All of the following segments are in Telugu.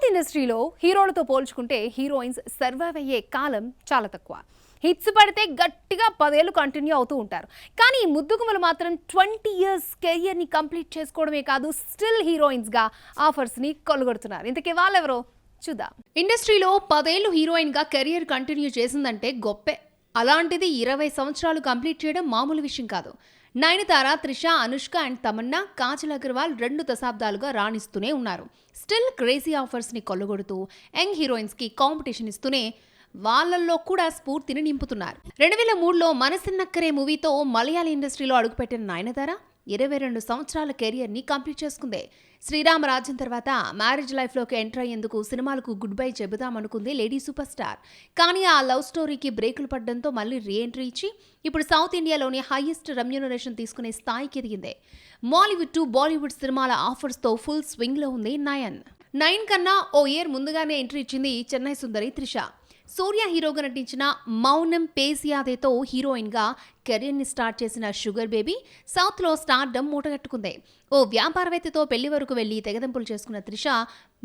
ఇండస్ట్రీలో హీరోలతో పోల్చుకుంటే హీరోయిన్స్ సర్వైవ్ అయ్యే కాలం చాలా తక్కువ. హిట్స్ పడితే గట్టిగా 10 ఏళ్ళు కంటిన్యూ అవుతూ ఉంటారు. కానీ ఈ ముద్దుగుమలు మాత్రం 20 ఇయర్స్ కెరియర్ని కంప్లీట్ చేసుకోవడమే కాదు, స్టిల్ హీరోయిన్స్గా ఆఫర్స్ని కొలుగొడుతున్నారు. ఇంతకీ వాళ్ళెవరో చూద్దాం. ఇండస్ట్రీలో 10 ఏళ్ళు హీరోయిన్గా కెరియర్ కంటిన్యూ చేసిందంటే గొప్పే. అలాంటిది 20 సంవత్సరాలు కంప్లీట్ చేయడం మామూలు విషయం కాదు. నయనతార, త్రిష, అనుష్క అండ్ తమన్నా, కాజల్ అగర్వాల్ 2 దశాబ్దాలుగా రాణిస్తూనే ఉన్నారు. స్టిల్ క్రేజీ ఆఫర్స్ని కొల్లగొడుతూ యంగ్ హీరోయిన్స్కి కాంపిటీషన్ ఇస్తూనే వాళ్ళల్లో కూడా స్ఫూర్తిని నింపుతున్నారు. 2003లో మనసిన్నక్కరే మూవీతో మలయాళ ఇండస్ట్రీలో అడుగుపెట్టిన నయనతార 22 సంవత్సరాల కెరియర్ని కంప్లీట్ చేసుకుంది. శ్రీరామరాజ్యం తర్వాత మ్యారేజ్ లైఫ్లోకి ఎంటర్ అయ్యేందుకు సినిమాలకు గుడ్ బై చెబుదామనుకుంది లేడీ సూపర్ స్టార్. కానీ ఆ లవ్ స్టోరీకి బ్రేకులు పడడంతో మళ్ళీ రీఎంట్రీ ఇచ్చి ఇప్పుడు సౌత్ ఇండియాలోని హైయెస్ట్ రెమ్యూనరేషన్ తీసుకునే స్థాయికి ఎదిగింది. మాలీవుడ్ టు బాలీవుడ్ సినిమాల ఆఫర్స్తో ఫుల్ స్వింగ్లో ఉంది నయన్ కన్నా ఓ ఇయర్ ముందుగానే ఎంట్రీ ఇచ్చింది చెన్నై సుందరి త్రిష. సూర్య హీరోగా నటించిన మౌనం పేసియాదేతో హీరోయిన్గా కెరీర్ని స్టార్ట్ చేసిన షుగర్ బేబీ సౌత్లో స్టార్డమ్ మూటగట్టుకుంది. ఓ వ్యాపారవేత్తతో పెళ్లి వరకు వెళ్లి తెగదెంపులు చేసుకున్న త్రిష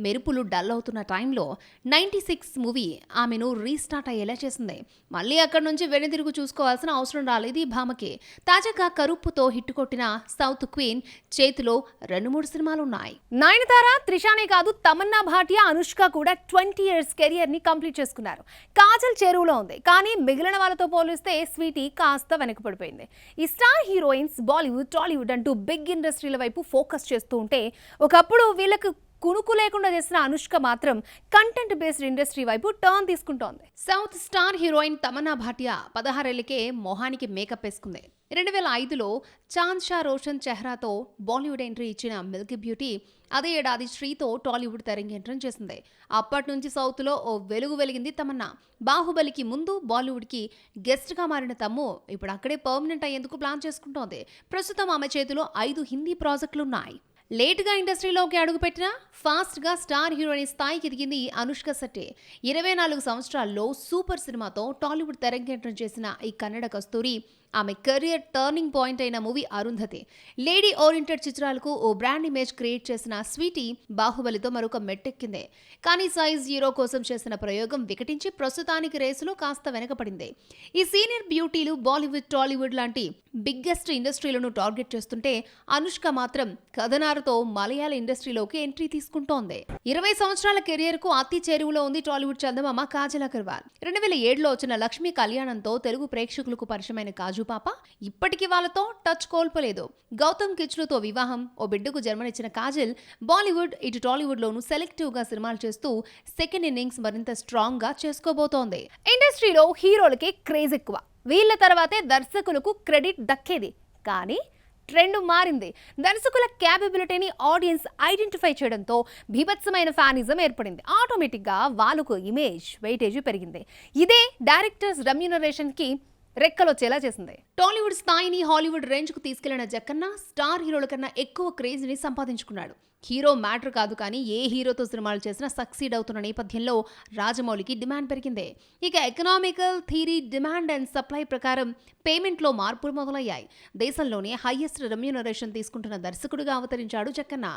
మెరుపులు డల్ అవుతున్న టైంలో 96 మూవీ ఆమెను రీస్టార్ట్ అయ్యేలా చేసింది. మళ్ళీ అక్కడి నుంచి వెనుదిరుగు చూసుకోవాల్సిన అవసరం రాలేదు ఈ భామకి. తాజాగా కరుప్పుతో హిట్ కొట్టిన సౌత్ క్వీన్ చేతిలో 2-3 సినిమాలున్నాయి. నయనతార, త్రిషానే కాదు, తమన్నా భాటియా, అనుష్క కూడా 20 ఇయర్స్ కెరియర్ని కంప్లీట్ చేసుకున్నారు. కాజల్ చెరువులో ఉంది, కానీ మిగిలిన వాళ్ళతో పోలిస్తే స్వీటీ కాస్త వెనకపడిపోయింది. ఈ స్టార్ హీరోయిన్స్ బాలీవుడ్, టాలీవుడ్ అంటూ బిగ్ ఇండస్ట్రీల వైపు ఫోకస్ చేస్తూ ఉంటే ఒకప్పుడు వీళ్ళకు కునుకు లేకుండా చేసిన అనుష్క మాత్రం కంటెంట్ బేస్డ్ ఇండస్ట్రీ వైపు టర్న్ తీసుకుంటోంది. South star heroine Tamannaah Bhatia 16 ఏళ్లకే మొహానికి మేకప్ వేసుకుంది. 2005లో చాంద్ షా రోషన్ చెహ్రాతో బాలీవుడ్ ఎంట్రీ ఇచ్చిన మిల్కీ బ్యూటీ అదే ఏడాది శ్రీతో టాలీవుడ్ తెరంగేట్రం చేసింది. అప్పటి నుంచి సౌత్లో ఓ వెలుగు వెలిగింది తమన్నా. బాహుబలికి ముందు బాలీవుడ్కి గెస్ట్గా మారిన తమ్ము ఇప్పుడు అక్కడే పర్మనెంట్ అయ్యేందుకు ప్లాన్ చేసుకుంటోంది. ప్రస్తుతం ఆమె చేతిలో 5 హిందీ ప్రాజెక్టులున్నాయి. లేట్గా ఇండస్ట్రీలోకి అడుగుపెట్టిన ఫాస్ట్గా స్టార్ హీరోయిన్ స్థాయికి ఎదిగింది అనుష్క శెట్టి. 24 సంవత్సరాల్లో సూపర్ సినిమాతో టాలీవుడ్ తెరంగేట్రం చేసిన ఈ కన్నడ కస్తూరి ఆమె కెరియర్ టర్నింగ్ పాయింట్ అయిన మూవీ అరుంధతి. లేడీ ఓరియంటెడ్ చిత్రాలకు ఓ బ్రాండ్ ఇమేజ్ క్రియేట్ చేసిన స్వీటీ బాహుబలితో మరొక మెట్టెక్కింది. కానీ సైజ్ హీరో కోసం చేసిన ప్రయోగం వికటించి ప్రస్తుతానికి రేసులో కాస్త వెనకపడింది. ఈ సీనియర్ బ్యూటీలు బాలీవుడ్, టాలీవుడ్ లాంటి బిగ్గెస్ట్ ఇండస్ట్రీలను టార్గెట్ చేస్తుంటే అనుష్క మాత్రం కథనారుతో మలయాళ ఇండస్ట్రీలోకి ఎంట్రీ తీసుకుంటోంది. 20 సంవత్సరాల కెరియర్ కు అతి చేరువలో ఉంది టాలీవుడ్ చందమామ కాజల్ అగర్వాల్. 2007లో వచ్చిన లక్ష్మీ కళ్యాణంతో తెలుగు ప్రేక్షకులకు పరిచయమైన కాజు పాప ఇప్పటికీ వాళ్ళతో టచ్ కోల్పోలేదు. గౌతమ్ కిచ్లుతో వివాహం, ఓ బిడ్డకు జన్మనిచ్చిన కాజల్ బాలీవుడ్ ఇటు టాలీవుడ్ లోను సెలెక్టివ్ గా సినిమాలు చేస్తూ సెకండ్ ఇన్నింగ్స్ మరింత స్ట్రాంగ్ గా చేసుకోబోతోంది. ఇండస్ట్రీలో హీరోలకి క్రేజ్ ఎక్కువ, వీళ్ళ తర్వాతే దర్శకులకు క్రెడిట్ దక్కేది. కానీ ట్రెండ్ మారింది. దర్శకుల క్యాపబిలిటీని ఆడియన్స్ ఐడెంటిఫై చేయడంతో బీభత్సమైన ఫ్యానిజం ఏర్పడింది. ఆటోమేటిక్గా వాళ్ళకు ఇమేజ్ వెయిటేజ్ పెరిగింది. ఇదే డైరెక్టర్స్ రెమ్యూనరేషన్కి రెక్కలొచ్చేలా చేసింది. టాలీవుడ్ స్థాయిని హాలీవుడ్ రేంజ్కు తీసుకెళ్లిన జక్కన్న స్టార్ హీరోల కన్నా ఎక్కువ క్రేజ్ని సంపాదించుకున్నాడు. హీరో మ్యాటర్ కాదు, కానీ ఏ హీరోతో సినిమాలు చేసినా సక్సీడ్ అవుతున్న నేపథ్యంలో రాజమౌళికి డిమాండ్ పెరిగింది. ఇక economical theory demand and supply ప్రకారం పేమెంట్లో మార్పులు మొదలయ్యాయి. దేశంలోనే హైయెస్ట్ రెమ్యూనరేషన్ తీసుకుంటున్న దర్శకుడిగా అవతరించాడు జక్కన్న.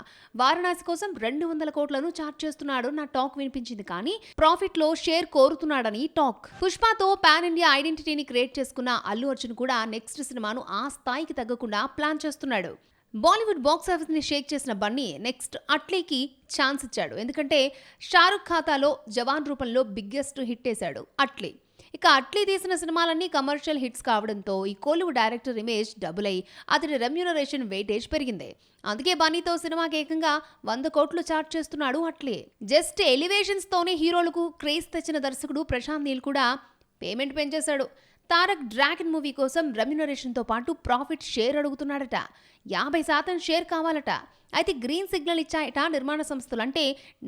వారణాసి కోసం 200 కోట్లను చార్జ్ చేస్తున్నాడు నా టాక్ వినిపించింది. కానీ ప్రాఫిట్ లో షేర్ కోరుతున్నాడని టాక్. పుష్పతో పాన్ ఇండియా ఐడెంటిటీని క్రియేట్ చేసుకున్న అల్లు అర్జున్ కూడా నెక్స్ట్ సినిమాను ఆ స్థాయికి తగ్గకుండా ప్లాన్ చేస్తున్నాడు. బాలీవుడ్ బాక్స్ ఆఫీస్ ని షేక్ చేసిన బన్నీ నెక్స్ట్ అట్లీకి ఛాన్స్ ఇచ్చాడు. ఎందుకంటే షారుఖ్ ఖాతాలో జవాన్ రూపంలో బిగ్గెస్ట్ హిట్ వేశాడు అట్లీ. ఇక అట్లీ తీసిన సినిమాలన్నీ కమర్షియల్ హిట్స్ కావడంతో ఈ కోలీవుడ్ డైరెక్టర్ ఇమేజ్ డబుల్ అయి అతడి రెమ్యూనరేషన్ వెయిటేజ్ పెరిగింది. అందుకే బన్నీతో సినిమాకి ఏకంగా 100 కోట్లు చార్జ్ చేస్తున్నాడు అట్లీ. జస్ట్ ఎలివేషన్స్ తోనే హీరోలకు క్రేజ్ తెచ్చిన దర్శకుడు ప్రశాంత్ నీల్ కూడా పేమెంట్ పెంచేశాడు. తారక్ డ్రాగన్ మూవీ కోసం రెమ్యూనరేషన్తో పాటు ప్రాఫిట్ షేర్ అడుగుతున్నాడట. 50% షేర్ కావాలట. అయితే గ్రీన్ సిగ్నల్ ఇచ్చాయట నిర్మాణ సంస్థలు. అంటే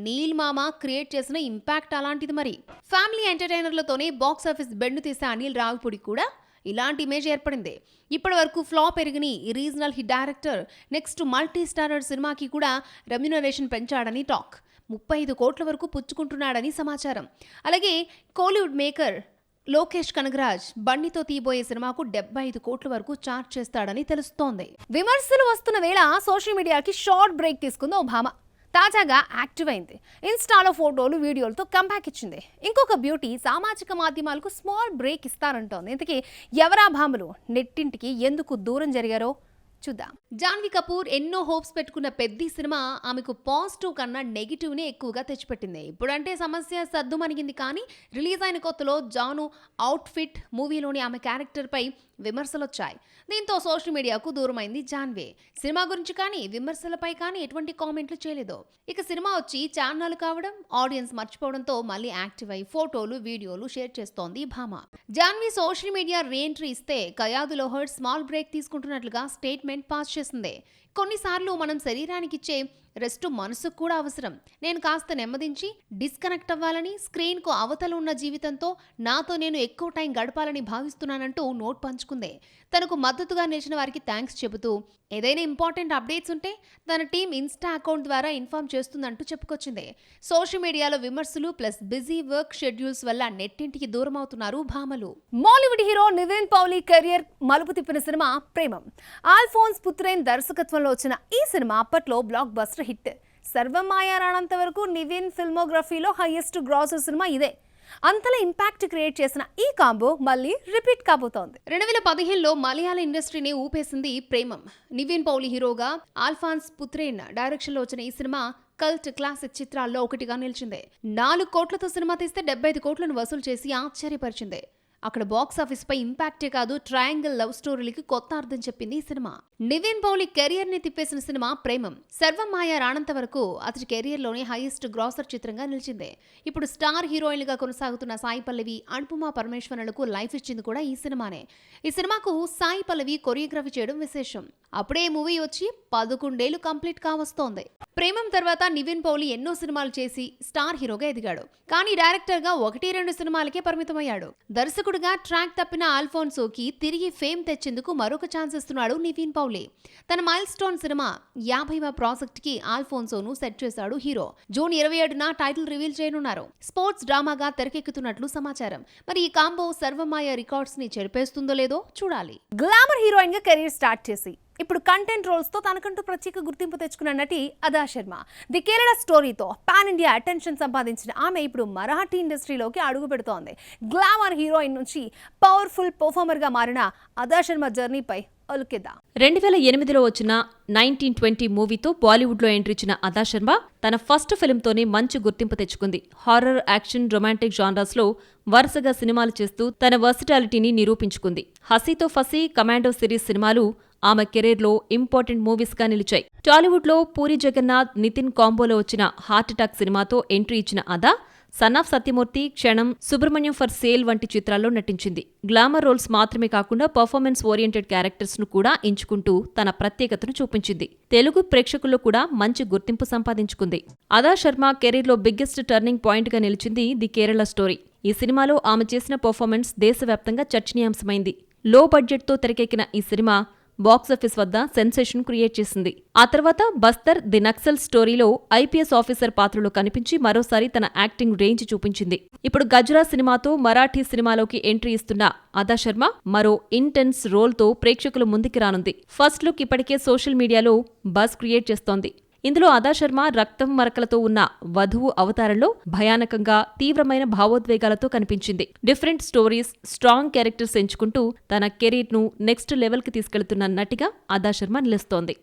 నీల్ మామ క్రియేట్ చేసిన ఇంపాక్ట్ అలాంటిది. మరి ఫ్యామిలీ ఎంటర్టైనర్లతోనే బాక్స్ ఆఫీస్ బెండు తీసే అనిల్ రావిపూడి కూడా ఇలాంటి ఇమేజ్ ఏర్పడింది. ఇప్పటి వరకు ఫ్లాప్ పెరిగిన ఈ regional hit director next multi starrer సినిమాకి కూడా రెమ్యూనరేషన్ పెంచాడని టాక్. 35 కోట్ల వరకు పుచ్చుకుంటున్నాడని సమాచారం. అలాగే కోలీవుడ్ మేకర్ లోకేష్ కనగరాజ్ బన్నీతో తీయబోయే సినిమాకు 75 కోట్ల వరకు చార్జ్ చేస్తాడని తెలుస్తోంది. విమర్శలు వస్తున్న వేళ సోషల్ మీడియాకి షార్ట్ బ్రేక్ తీసుకుంది ఓ భామ. తాజాగా యాక్టివ్ అయింది. ఇన్స్టాలో ఫోటోలు వీడియోలతో కంబ్యాక్ ఇచ్చింది. ఇంకొక బ్యూటీ సామాజిక మాధ్యమాలకు స్మాల్ బ్రేక్ ఇస్తారంటోంది. ఇంతకీ ఎవరా భామలు నెట్టింటికి ఎందుకు దూరం జరిగారో చూద్దాం. జాన్వీ కపూర్ ఎన్నో హోప్స్ పెట్టుకున్న పెద్ద సినిమా ఆమెకు పాజిటివ్ కన్నా నెగిటివ్ నే ఎక్కువగా తెచ్చిపెట్టింది. ఇప్పుడంటే సమస్య సద్దుమణిగింది. కానీ రిలీజ్ అయిన కొత్తలో జాను అవుట్ఫిట్ మూవీలోని ఆమె క్యారెక్టర్ పై విమర్శలు వచ్చాయి. దీంతో సోషల్ మీడియాకు దూరమైంది జాన్వీ. సినిమా గురించి కానీ విమర్శలపై కానీ ఎటువంటి కామెంట్లు చేయలేదు. ఇక సినిమా వచ్చి ఛానల్ కావడం, ఆడియన్స్ మర్చిపోవడంతో మళ్ళీ యాక్టివ్ అయి ఫోటోలు వీడియోలు షేర్ చేస్తోంది భామ. జాన్వీ సోషల్ మీడియా రీఎంట్రీ ఇస్తే కయాదు లోహర్ స్మాల్ బ్రేక్ తీసుకుంటున్నట్లుగా స్టేట్మెంట్ పాస్ చేసింది. కొన్నిసార్లు మనం శరీరానికి ఇచ్చే రెస్ట్ మనసుకు కూడా అవసరం. నేను కాస్త నెమ్మదించి డిస్కనెక్ట్ అవ్వాలని, స్క్రీన్ కు అవతల ఉన్న జీవితంతో నాతో నేను ఎక్కువ టైం గడపాలని భావిస్తున్నానంటూ నోట్ పంచుకుంది. తనకు మద్దతుగా నిలిచిన వారికి థ్యాంక్స్ చెబుతూ ఏదైనా ఇంపార్టెంట్ అప్డేట్స్ ఉంటే తన టీం ఇన్స్టా అకౌంట్ ద్వారా ఇన్ఫార్మ్ చేస్తుందంటూ చెప్పుకొచ్చింది. సోషల్ మీడియాలో విమర్శలు ప్లస్ బిజీ వర్క్ షెడ్యూల్స్ వల్ల నెట్టింటికి దూరం అవుతున్నారు భామలు. Mollywood hero Nivin Pauly career మలుపు తిప్పిన సినిమా ప్రేమం. ఆల్ఫోన్స్ పుత్రేన్ దర్శకత్వంలో వచ్చిన ఈ సినిమా అప్పట్లో బ్లాక్ బస్టర్ హిట్. సర్వమాయ రానంత వరకు నివిన్ ఫిల్మోగ్రఫీలో హైయెస్ట్ గ్రాసర్ సినిమా ఇదే. అంతలా ఇంపాక్ట్ క్రియేట్ చేసిన ఈ కాంబో మళ్ళీ రిపీట్ కాబోతోంది. 2015లో మలయాళ ఇండస్ట్రీని ఊపేసింది ప్రేమం. నివిన్ పౌలీ హీరోగా, ఆల్ఫాన్స్ పుత్రేన్ డైరెక్షన్ లో వచ్చిన ఈ సినిమా కల్ట్ క్లాసిక్ చిత్రాల్లో ఒకటిగా నిలిచింది. 4 కోట్లతో సినిమా తీస్తే 75 కోట్లను వసూలు చేసి ఆశ్చర్యపరిచింది. అక్కడ బాక్స్ ఆఫీస్ పై ఇంపాక్టే కాదు, ట్రయాంగిల్ లవ్ స్టోరీలకి కొత్త అర్థం చెప్పింది ఈ సినిమా. నివిన్ పౌలీ కెరియర్ ని తిప్పేసిన సినిమా ప్రేమం. సర్వమాయ రానంత వరకు అతడి కెరియర్ లోనే హైయెస్ట్ గ్రాసర్ చిత్రంగా నిలిచింది. ఇప్పుడు స్టార్ హీరోయిన్లుగా కొనసాగుతున్న సాయి పల్లవి, అనుపమ పరమేశ్వరన్లకు లైఫ్ ఇచ్చింది కూడా ఈ సినిమానే. ఈ సినిమాకు సాయి పల్లవి కొరియోగ్రఫీ చేయడం విశేషం. అప్పుడే మూవీ వచ్చి 11 ఏళ్లు కంప్లీట్ కావస్తోంది. ప్రేమం తర్వాత నివిన్ పౌలీ ఎన్నో సినిమాలు చేసి స్టార్ హీరోగా ఎదిగాడు. కానీ డైరెక్టర్ గా 1-2 సినిమాలకే పరిమితమయ్యాడు. దర్శకుడిగా ట్రాక్ తప్పిన ఆల్ఫోన్సోకి తిరిగి ఫేమ్ తెచ్చేందుకు మరొక ఛాన్స్ ఇస్తున్నాడు నివిన్ పౌలీ. తన మైల్ స్టోన్ సినిమా 50వ ప్రాజెక్ట్ కి ఆల్ఫోన్సోను సెట్ చేశాడు హీరో. జూన్ 27న టైటిల్ రివీల్ చేయనున్నారు. స్పోర్ట్స్ డ్రామాగా తెరకెక్కుతున్నట్లు సమాచారం. మరి ఈ కాంబో సర్వమాయ రికార్డ్స్ ని చెరిపేస్తుందో లేదో చూడాలి. గ్లామర్ హీరోయిన్ గా కెరీర్ స్టార్ట్ చేసి ఇప్పుడు కంటెంట్ రోల్స్ తో తనకంటూ ప్రత్యేక గుర్తింపు తెచ్చుకున్న నటి అదా శర్మ. ది కేరళ స్టోరీతో పాన్ ఇండియా అటెన్షన్ సంపాదించిన ఆమె ఇప్పుడు మరాఠీ ఇండస్ట్రీలోకి అడుగు పెడుతోంది. గ్లామర్ హీరోయిన్ నుంచి పవర్ఫుల్ పర్ఫార్మర్ గా మారిన అదా శర్మ జర్నీపై ఒలుకెద్దాం. 2008లో వచ్చిన 1920 మూవీతో బాలీవుడ్ లో ఎంట్రీ ఇచ్చిన అదా శర్మ తన ఫస్ట్ ఫిల్మ్ తోనే మంచి గుర్తింపు తెచ్చుకుంది. హారర్, యాక్షన్, రొమాంటిక్ జానర్స్ లో వరుసగా సినిమాలు చేస్తూ తన వర్సిటాలిటీని నిరూపించుకుంది. హసీతో ఫసీ, కమాండో సిరీస్ సినిమాలు ఆమె కెరీర్ లో ఇంపార్టెంట్ మూవీస్ గా నిలిచాయి. టాలీవుడ్ లో పూరి జగన్నాథ్, నితిన్ కాంబోలో వచ్చిన హార్ట్ అటాక్ సినిమాతో ఎంట్రీ ఇచ్చిన అదా సన్ ఆఫ్ సత్యమూర్తి, క్షణం, సుబ్రహ్మణ్యం ఫర్ సేల్ వంటి చిత్రాల్లో నటించింది. గ్లామర్ రోల్స్ మాత్రమే కాకుండా పర్ఫార్మెన్స్ ఓరియంటెడ్ క్యారెక్టర్స్ ను కూడా ఎంచుకుంటూ తన ప్రత్యేకతను చూపించింది. తెలుగు ప్రేక్షకుల్లో కూడా మంచి గుర్తింపు సంపాదించుకుంది. అదా శర్మ కెరీర్ లో బిగ్గెస్ట్ టర్నింగ్ పాయింట్ గా నిలిచింది ది కేరళ స్టోరీ. ఈ సినిమాలో ఆమె చేసిన పర్ఫార్మెన్స్ దేశవ్యాప్తంగా చర్చనీయాంశమైంది. లో బడ్జెట్ తో తెరకెక్కిన ఈ సినిమా బాక్సాఫీస్ వద్ద సెన్సేషన్ క్రియేట్ చేసింది. ఆ తర్వాత బస్తర్, ది నక్సల్ స్టోరీలో ఐపీఎస్ ఆఫీసర్ పాత్రలో కనిపించి మరోసారి తన యాక్టింగ్ రేంజ్ చూపించింది. ఇప్పుడు గజ్రా సినిమాతో మరాఠీ సినిమాలోకి ఎంట్రీ ఇస్తున్న అదా శర్మ మరో ఇంటెన్స్ రోల్ తో ప్రేక్షకుల ముందుకి రానుంది. ఫస్ట్ లుక్ ఇప్పటికే సోషల్ మీడియాలో బజ్ క్రియేట్ చేస్తోంది. ఇందులో అదా శర్మ రక్తం మరకలతో ఉన్న వధువు అవతారంలో భయానకంగా, తీవ్రమైన భావోద్వేగాలతో కనిపించింది. డిఫరెంట్ స్టోరీస్, స్ట్రాంగ్ క్యారెక్టర్స్ ఎంచుకుంటూ తన కెరీర్ ను నెక్స్ట్ లెవెల్ కి తీసుకెళ్తున్న నటిగా అదా శర్మ నిలుస్తోంది.